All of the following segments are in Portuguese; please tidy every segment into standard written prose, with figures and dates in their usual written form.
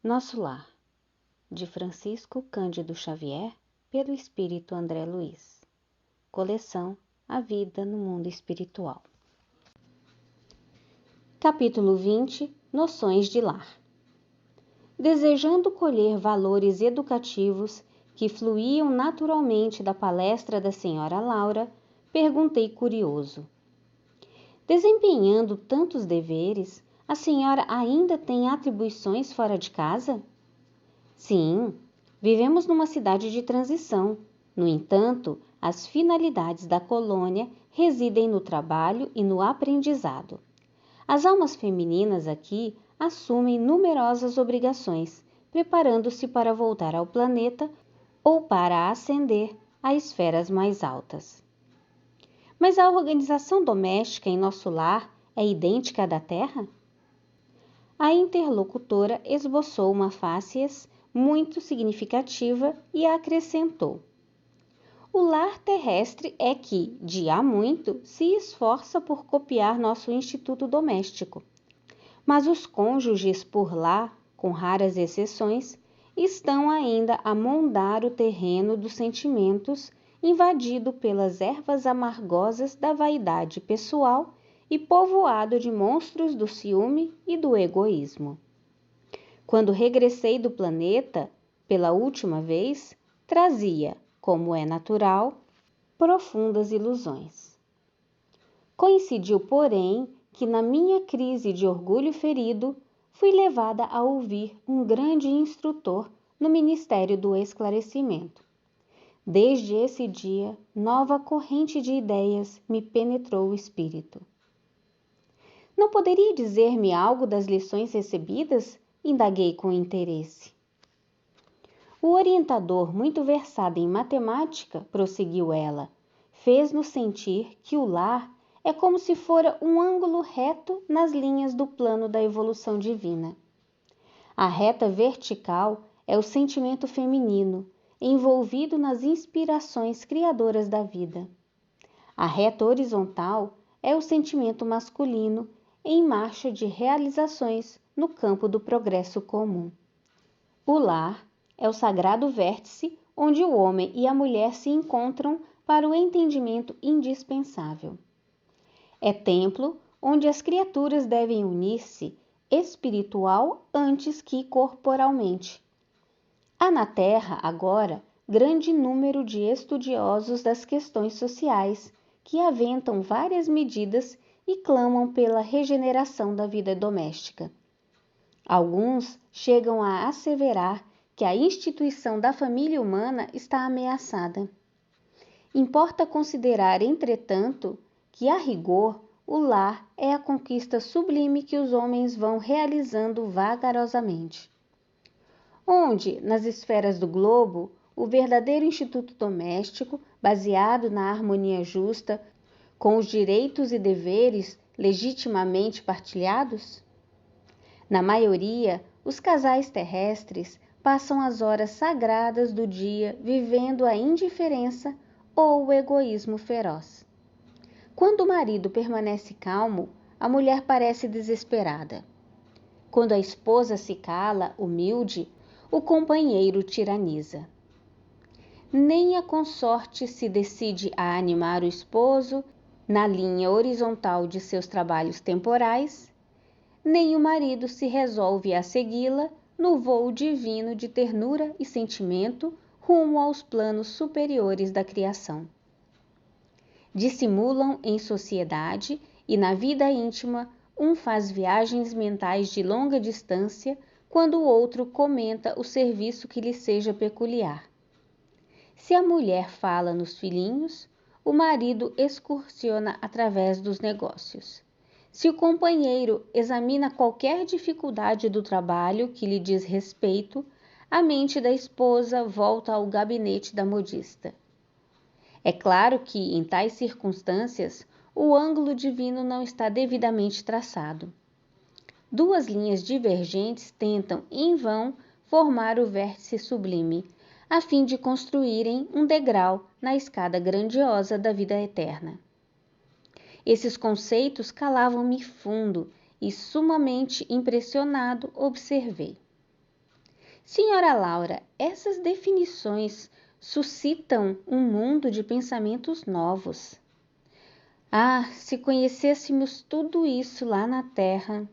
Nosso Lar, de Francisco Cândido Xavier, pelo Espírito André Luiz. Coleção A Vida no Mundo Espiritual. Capítulo 20. Noções de Lar. Desejando colher valores educativos que fluíam naturalmente da palestra da senhora Laura, perguntei curioso: desempenhando tantos deveres, a senhora ainda tem atribuições fora de casa? Sim, vivemos numa cidade de transição. No entanto, as finalidades da colônia residem no trabalho e no aprendizado. As almas femininas aqui assumem numerosas obrigações, preparando-se para voltar ao planeta ou para ascender a esferas mais altas. Mas a organização doméstica em nosso lar é idêntica à da Terra? A interlocutora esboçou uma fácies muito significativa e acrescentou: o lar terrestre é que, de há muito, se esforça por copiar nosso instituto doméstico. Mas os cônjuges por lá, com raras exceções, estão ainda a mondar o terreno dos sentimentos, invadido pelas ervas amargosas da vaidade pessoal e povoado de monstros do ciúme e do egoísmo. Quando regressei do planeta, pela última vez, trazia, como é natural, profundas ilusões. Coincidiu, porém, que na minha crise de orgulho ferido, fui levada a ouvir um grande instrutor no Ministério do Esclarecimento. Desde esse dia, nova corrente de ideias me penetrou o espírito. Não poderia dizer-me algo das lições recebidas? Indaguei com interesse. O orientador, muito versado em matemática, prosseguiu ela, fez-nos sentir que o lar é como se fora um ângulo reto nas linhas do plano da evolução divina. A reta vertical é o sentimento feminino, envolvido nas inspirações criadoras da vida. A reta horizontal é o sentimento masculino, em marcha de realizações no campo do progresso comum. O lar é o sagrado vértice onde o homem e a mulher se encontram para o entendimento indispensável. É templo onde as criaturas devem unir-se espiritual antes que corporalmente. Há na Terra, agora, grande número de estudiosos das questões sociais que aventam várias medidas e clamam pela regeneração da vida doméstica. Alguns chegam a asseverar que a instituição da família humana está ameaçada. Importa considerar, entretanto, que, a rigor, o lar é a conquista sublime que os homens vão realizando vagarosamente. Onde, nas esferas do globo, o verdadeiro instituto doméstico, baseado na harmonia justa, com os direitos e deveres legitimamente partilhados? Na maioria, os casais terrestres passam as horas sagradas do dia vivendo a indiferença ou o egoísmo feroz. Quando o marido permanece calmo, a mulher parece desesperada. Quando a esposa se cala, humilde, o companheiro tiraniza. Nem a consorte se decide a animar o esposo na linha horizontal de seus trabalhos temporais, nem o marido se resolve a segui-la no voo divino de ternura e sentimento rumo aos planos superiores da criação. Dissimulam em sociedade e na vida íntima, um faz viagens mentais de longa distância, quando o outro comenta o serviço que lhe seja peculiar. Se a mulher fala nos filhinhos, o marido excursiona através dos negócios. Se o companheiro examina qualquer dificuldade do trabalho que lhe diz respeito, a mente da esposa volta ao gabinete da modista. É claro que, em tais circunstâncias, o ângulo divino não está devidamente traçado. Duas linhas divergentes tentam, em vão, formar o vértice sublime, a fim de construírem um degrau na escada grandiosa da vida eterna. Esses conceitos calavam-me fundo e, sumamente impressionado, observei. Senhora Laura, essas definições suscitam um mundo de pensamentos novos. Ah, se conhecêssemos tudo isso lá na Terra!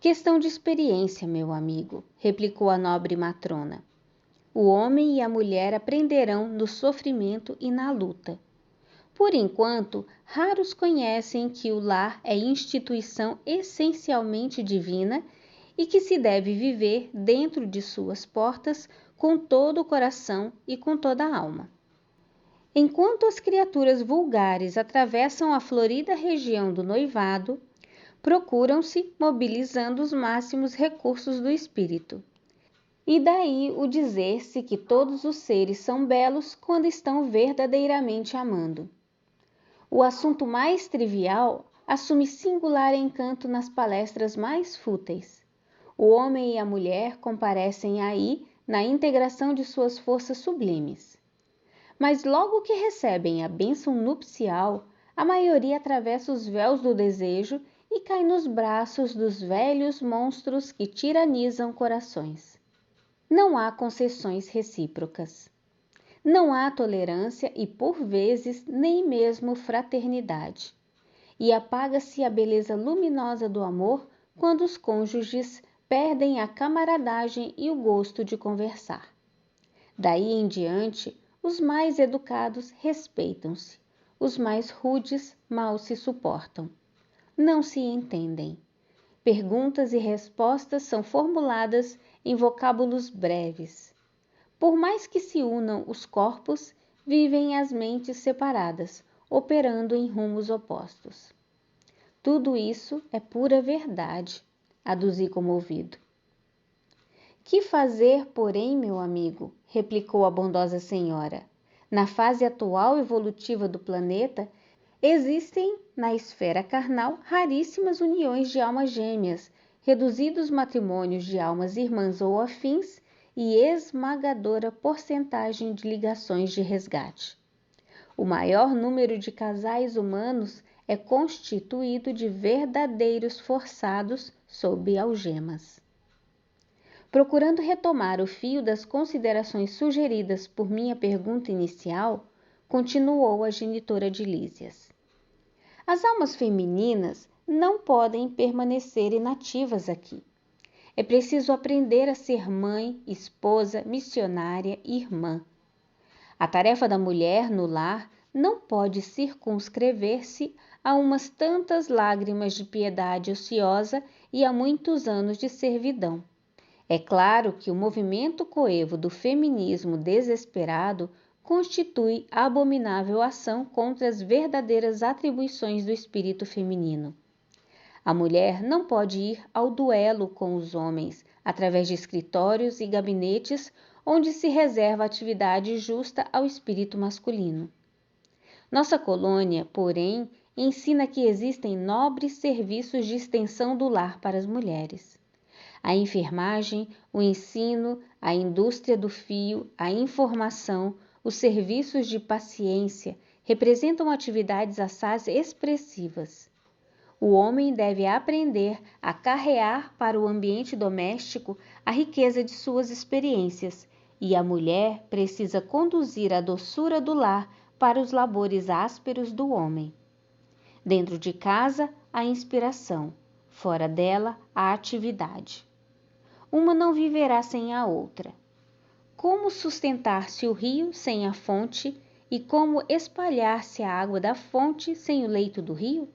Questão de experiência, meu amigo, replicou a nobre matrona. O homem e a mulher aprenderão no sofrimento e na luta. Por enquanto, raros conhecem que o lar é instituição essencialmente divina e que se deve viver dentro de suas portas com todo o coração e com toda a alma. Enquanto as criaturas vulgares atravessam a florida região do noivado, procuram-se mobilizando os máximos recursos do espírito. E daí o dizer-se que todos os seres são belos quando estão verdadeiramente amando. O assunto mais trivial assume singular encanto nas palestras mais fúteis. O homem e a mulher comparecem aí na integração de suas forças sublimes. Mas logo que recebem a bênção nupcial, a maioria atravessa os véus do desejo e cai nos braços dos velhos monstros que tiranizam corações. Não há concessões recíprocas. Não há tolerância e, por vezes, nem mesmo fraternidade. E apaga-se a beleza luminosa do amor quando os cônjuges perdem a camaradagem e o gosto de conversar. Daí em diante, os mais educados respeitam-se, os mais rudes mal se suportam. Não se entendem. Perguntas e respostas são formuladas em vocábulos breves. Por mais que se unam os corpos, vivem as mentes separadas, operando em rumos opostos. Tudo isso é pura verdade, aduzi comovido. Que fazer, porém, meu amigo? Replicou a bondosa senhora. Na fase atual evolutiva do planeta, existem na esfera carnal raríssimas uniões de almas gêmeas, reduzidos matrimônios de almas irmãs ou afins e esmagadora porcentagem de ligações de resgate. O maior número de casais humanos é constituído de verdadeiros forçados sob algemas. Procurando retomar o fio das considerações sugeridas por minha pergunta inicial, continuou a genitora de Lísias. As almas femininas não podem permanecer inativas aqui. É preciso aprender a ser mãe, esposa, missionária e irmã. A tarefa da mulher no lar não pode circunscrever-se a umas tantas lágrimas de piedade ociosa e a muitos anos de servidão. É claro que o movimento coevo do feminismo desesperado constitui abominável ação contra as verdadeiras atribuições do espírito feminino. A mulher não pode ir ao duelo com os homens através de escritórios e gabinetes onde se reserva atividade justa ao espírito masculino. Nossa colônia, porém, ensina que existem nobres serviços de extensão do lar para as mulheres. A enfermagem, o ensino, a indústria do fio, a informação, os serviços de paciência representam atividades assaz expressivas. O homem deve aprender a carrear para o ambiente doméstico a riqueza de suas experiências, e a mulher precisa conduzir a doçura do lar para os labores ásperos do homem. Dentro de casa, a inspiração, fora dela, a atividade. Uma não viverá sem a outra. Como sustentar-se o rio sem a fonte e como espalhar-se a água da fonte sem o leito do rio?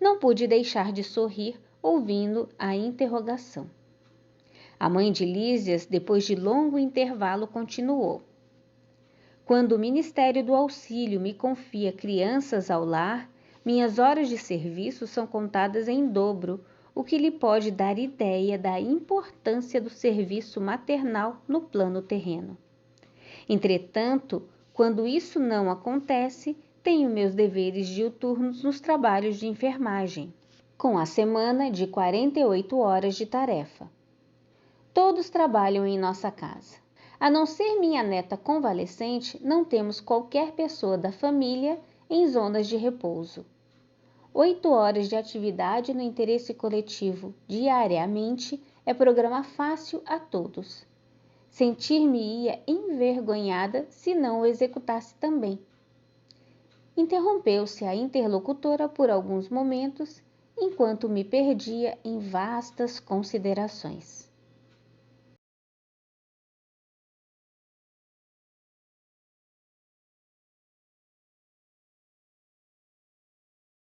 Não pude deixar de sorrir ouvindo a interrogação. A mãe de Lísias, depois de longo intervalo, continuou. Quando o Ministério do Auxílio me confia crianças ao lar, minhas horas de serviço são contadas em dobro, o que lhe pode dar ideia da importância do serviço maternal no plano terreno. Entretanto, quando isso não acontece, tenho meus deveres diuturnos nos trabalhos de enfermagem, com a semana de 48 horas de tarefa. Todos trabalham em nossa casa. A não ser minha neta convalescente, não temos qualquer pessoa da família em zonas de repouso. 8 horas de atividade no interesse coletivo diariamente É programa fácil a todos. Sentir-me-ia envergonhada se não o executasse também. Interrompeu-se a interlocutora por alguns momentos, enquanto me perdia em vastas considerações.